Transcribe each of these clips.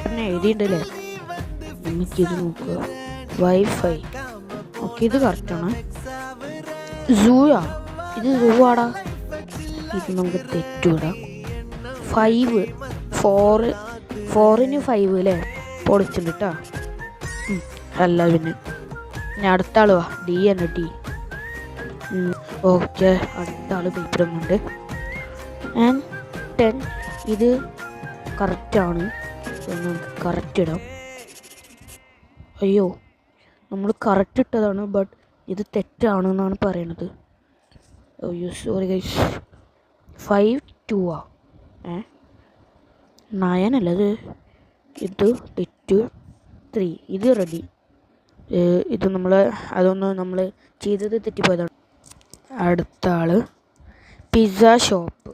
പിന്നെ എഴുതിയിട്ടുണ്ടല്ലേ, നമുക്കിത് നോക്കുക. വൈഫൈ, ഓക്കെ ഇത് കറക്റ്റാണ്. സൂയാ, ഇത് സൂ ആടാ, ഇത് നമുക്ക് തെറ്റൂടാ. 5 4 5 അല്ലേ, പൊളിച്ചിട്ടുണ്ട് കേട്ടോ. അല്ല പിന്നെ ഞാൻ അടുത്ത ആൾ വാ, ഡി തന്നെ ഡി. ഓക്കെ അടുത്ത ആൾ പേപ്പർ ഉണ്ട്. ആൻഡ് 10 ഇത് കറക്റ്റാണ്, നമുക്ക് കറക്റ്റ് ഇടാം. അയ്യോ നമ്മൾ കറക്റ്റ് ഇട്ടതാണ്, ബട്ട് ഇത് തെറ്റാണെന്നാണ് പറയണത്. അയ്യോ സോറി ഗൈസ്. 5 2 9 അല്ലത്, ഇത് തെറ്റ്. 3 ഇത് റെഡി. ഇത് അതൊന്ന് നമ്മൾ ചെയ്തത് തെറ്റിപ്പോയതാണ്. അടുത്ത ആള് പിസ്സ ഷോപ്പ്.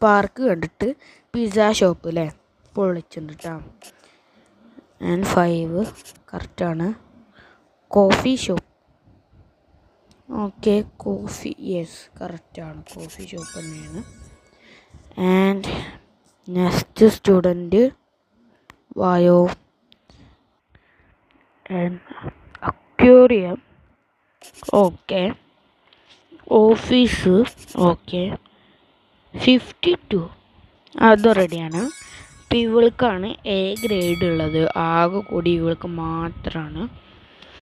പാർക്ക് കണ്ടിട്ട് പിസ്സ ഷോപ്പ് അല്ലേ, പൊളിച്ചിട്ടുണ്ട് കേട്ടോ. ആൻഡ് 5 കറക്റ്റാണ്. Coffee shop, okay coffee, yes കറക്റ്റാണ്, കോഫി ഷോപ്പ് തന്നെയാണ്. ആൻഡ് നെക്സ്റ്റ് സ്റ്റുഡൻറ്റ് വായോ. And aquarium, okay office, okay 52 അത് റെഡിയാണ്. അപ്പോൾ ഇവൾക്കാണ് എ ഗ്രേഡ് ഉള്ളത്, ആകെ കൂടി ഇവൾക്ക് മാത്രമാണ്.